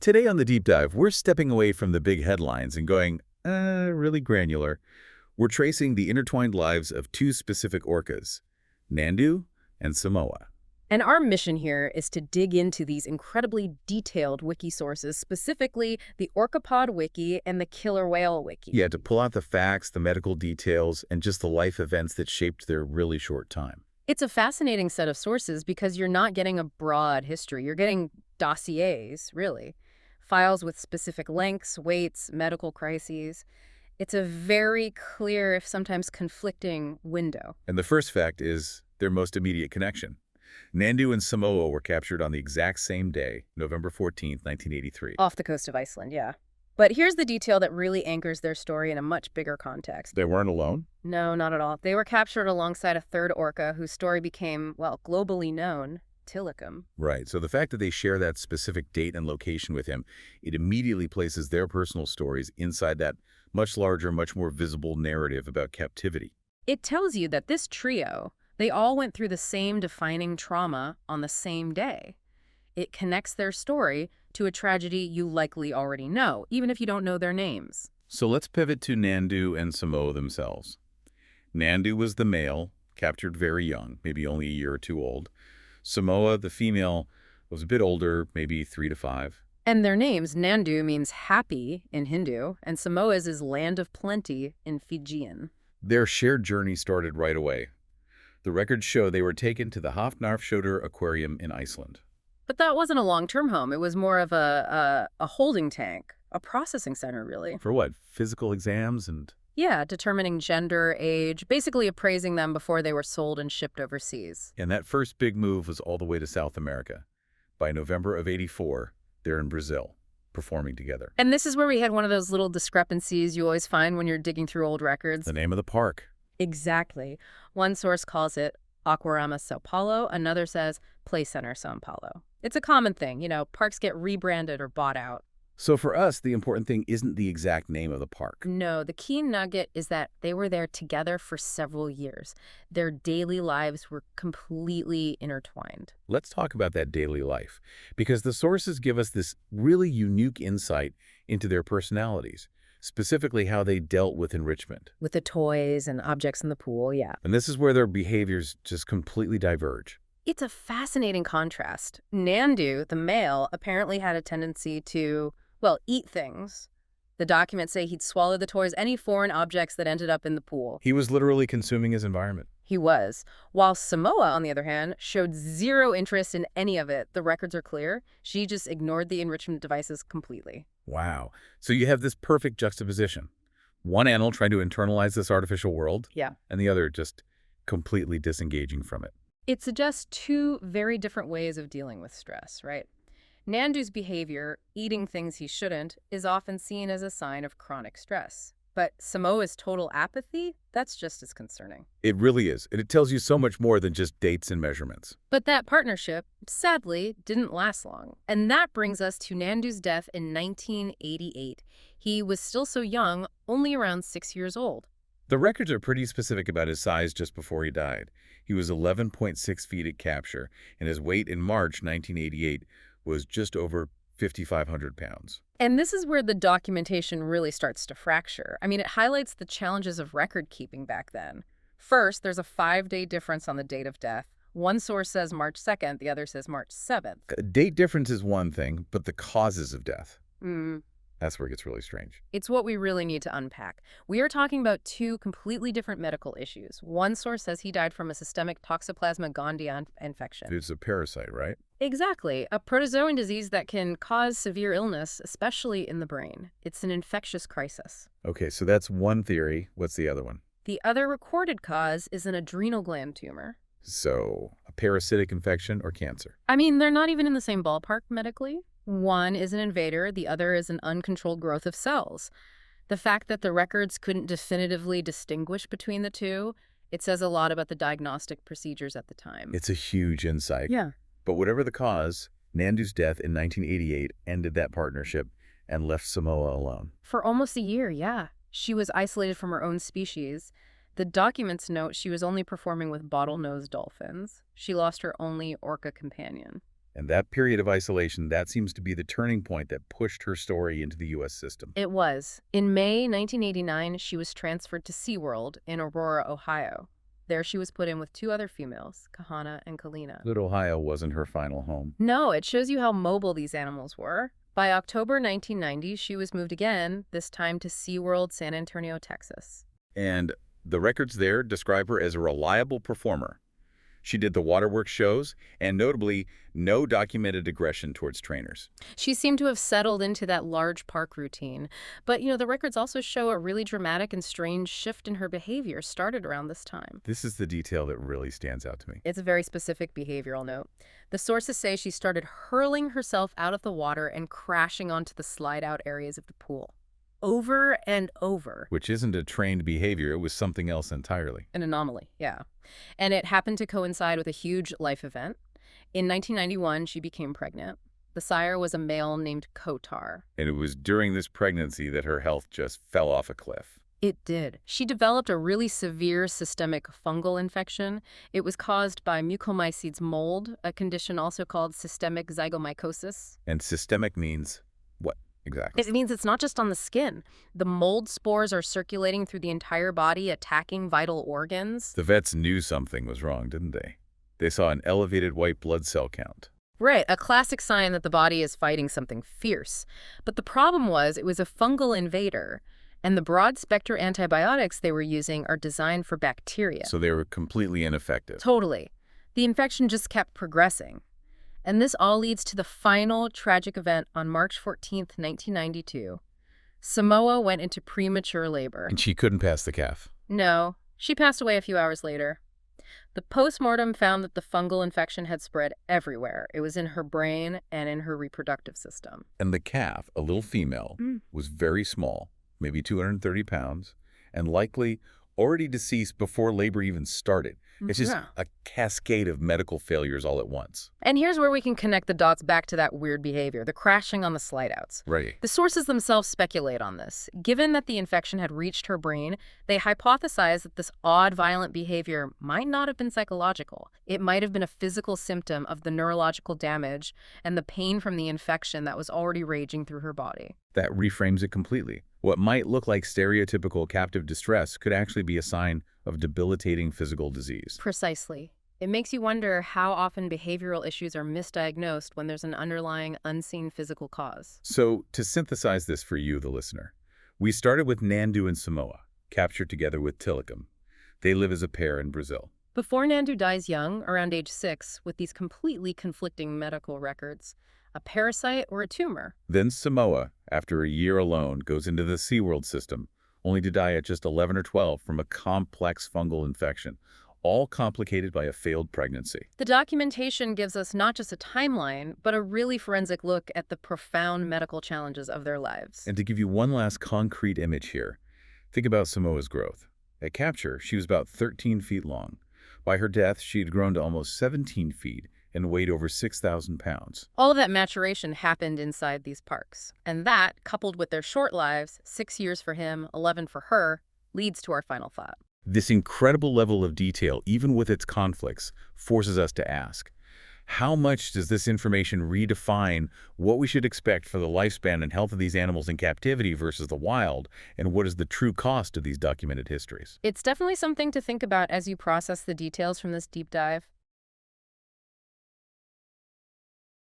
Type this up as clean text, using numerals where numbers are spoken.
Today on the Deep Dive, we're stepping away from the big headlines and going, really granular. We're tracing the intertwined lives of two specific orcas, Nandu and Samoa. And our mission here is to dig into these incredibly detailed wiki sources, specifically the Orcapod wiki and the Killer Whale wiki. Yeah, to pull out the facts, the medical details, and just the life events that shaped their really short time. It's a fascinating set of sources because you're not getting a broad history. You're getting dossiers, really. Files with specific lengths, weights, medical crises. It's a very clear, if sometimes conflicting, window. And the first fact is their most immediate connection. Nandu and Samoa were captured on the exact same day, November 14th, 1983. Off the coast of Iceland, yeah. But here's the detail that really anchors their story in a much bigger context. They weren't alone? No, not at all. They were captured alongside a third orca whose story became, well, globally known, Tilikum. Right, so the fact that they share that specific date and location with him, it immediately places their personal stories inside that much larger, much more visible narrative about captivity. It tells you that this trio, they all went through the same defining trauma on the same day. It connects their story to a tragedy you likely already know, even if you don't know their names. So let's pivot to Nandu and Samoa themselves. Nandu was the male, captured very young, maybe only a year or two old. Samoa, the female, was a bit older, maybe 3 to 5. And their names, Nandu means happy in Hindu, and Samoa's is land of plenty in Fijian. Their shared journey started right away. The records show they were taken to the Hafnarfsjötur Aquarium in Iceland. But that wasn't a long-term home. It was more of a holding tank, a processing center, really. For what? Physical exams and... Yeah, determining gender, age, basically appraising them before they were sold and shipped overseas. And that first big move was all the way to South America. By November of '84, they're in Brazil, performing together. And this is where we had one of those little discrepancies you always find when you're digging through old records. The name of the park. Exactly. One source calls it Aquarama São Paulo, another says Playcenter São Paulo. It's a common thing, you know, parks get rebranded or bought out. So for us, the important thing isn't the exact name of the park. No, the key nugget is that they were there together for several years. Their daily lives were completely intertwined. Let's talk about that daily life, because the sources give us this really unique insight into their personalities, specifically how they dealt with enrichment. With the toys and objects in the pool, yeah. And this is where their behaviors just completely diverge. It's a fascinating contrast. Nandu, the male, apparently had a tendency to, well, eat things. The documents say he'd swallow the toys, any foreign objects that ended up in the pool. He was literally consuming his environment. He was. While Samoa, on the other hand, showed zero interest in any of it. The records are clear. She just ignored the enrichment devices completely. Wow. So you have this perfect juxtaposition. One animal trying to internalize this artificial world, Yeah. and the other just completely disengaging from it. It suggests two very different ways of dealing with stress, right? Nandu's behavior, eating things he shouldn't, is often seen as a sign of chronic stress. But Samoa's total apathy, that's just as concerning. It really is. And it tells you so much more than just dates and measurements. But that partnership, sadly, didn't last long. And that brings us to Nandu's death in 1988. He was still so young, only around 6 years old. The records are pretty specific about his size just before he died. He was 11.6 feet at capture, and his weight in March 1988 was just over 5,500 pounds. And this is where the documentation really starts to fracture. I mean, it highlights the challenges of record keeping back then. First, there's a 5-day difference on the date of death. One source says March 2nd, the other says March 7th. A date difference is one thing, but the causes of death, that's where it gets really strange. It's what we really need to unpack. We are talking about two completely different medical issues. One source says he died from a systemic Toxoplasma gondii infection. It's a parasite, right? Exactly. A protozoan disease that can cause severe illness, especially in the brain. It's an infectious crisis. Okay, so that's one theory. What's the other one? The other recorded cause is an adrenal gland tumor. So, a parasitic infection or cancer? I mean, they're not even in the same ballpark medically. One is an invader, the other is an uncontrolled growth of cells. The fact that the records couldn't definitively distinguish between the two, it says a lot about the diagnostic procedures at the time. It's a huge insight. Yeah. But whatever the cause, Nandu's death in 1988 ended that partnership and left Samoa alone. For almost a year, yeah. She was isolated from her own species. The documents note she was only performing with bottlenose dolphins. She lost her only orca companion. And that period of isolation, that seems to be the turning point that pushed her story into the U.S. system. It was. In May 1989, she was transferred to SeaWorld in Aurora, Ohio. There she was put in with 2 other females, Kahana and Kalina. But Ohio wasn't her final home. No, it shows you how mobile these animals were. By October 1990, she was moved again, this time to SeaWorld San Antonio, Texas. And the records there describe her as a reliable performer. She did the waterworks shows, and notably, no documented aggression towards trainers. She seemed to have settled into that large park routine. But, the records also show a really dramatic and strange shift in her behavior started around this time. This is the detail that really stands out to me. It's a very specific behavioral note. The sources say she started hurling herself out of the water and crashing onto the slide-out areas of the pool. Over and over. Which isn't a trained behavior, it was something else entirely. An anomaly, yeah. And it happened to coincide with a huge life event. In 1991, she became pregnant. The sire was a male named Kotar. And it was during this pregnancy that her health just fell off a cliff. It did. She developed a really severe systemic fungal infection. It was caused by mucormycetes mold, a condition also called systemic zygomycosis. And systemic means what exactly? It means it's not just on the skin. The mold spores are circulating through the entire body, attacking vital organs. The vets knew something was wrong, didn't they? They saw an elevated white blood cell count. Right, a classic sign that the body is fighting something fierce. But the problem was it was a fungal invader. And the broad-spectrum antibiotics they were using are designed for bacteria. So they were completely ineffective. Totally. The infection just kept progressing. And this all leads to the final tragic event on March 14th, 1992. Samoa went into premature labor. And she couldn't pass the calf. No, she passed away a few hours later. The postmortem found that the fungal infection had spread everywhere. It was in her brain and in her reproductive system. And the calf, a little female, was very small, maybe 230 pounds, and likely already deceased before labor even started. It's just a cascade of medical failures all at once. And here's where we can connect the dots back to that weird behavior, the crashing on the slide-outs. Right. The sources themselves speculate on this. Given that the infection had reached her brain, they hypothesize that this odd, violent behavior might not have been psychological. It might have been a physical symptom of the neurological damage and the pain from the infection that was already raging through her body. That reframes it completely. What might look like stereotypical captive distress could actually be a sign of debilitating physical disease. Precisely. It makes you wonder how often behavioral issues are misdiagnosed when there's an underlying, unseen physical cause. So, to synthesize this for you, the listener, we started with Nandu and Samoa, captured together with Tilikum. They live as a pair in Brazil. Before Nandu dies young, around age 6, with these completely conflicting medical records, a parasite or a tumor. Then Samoa, after a year alone, goes into the SeaWorld system, only to die at just 11 or 12 from a complex fungal infection, all complicated by a failed pregnancy. The documentation gives us not just a timeline, but a really forensic look at the profound medical challenges of their lives. And to give you one last concrete image here, think about Samoa's growth. At capture, she was about 13 feet long. By her death, she had grown to almost 17 feet and weighed over 6,000 pounds. All of that maturation happened inside these parks. And that, coupled with their short lives, 6 years for him, 11 for her, leads to our final thought. This incredible level of detail, even with its conflicts, forces us to ask, how much does this information redefine what we should expect for the lifespan and health of these animals in captivity versus the wild, and what is the true cost of these documented histories? It's definitely something to think about as you process the details from this deep dive.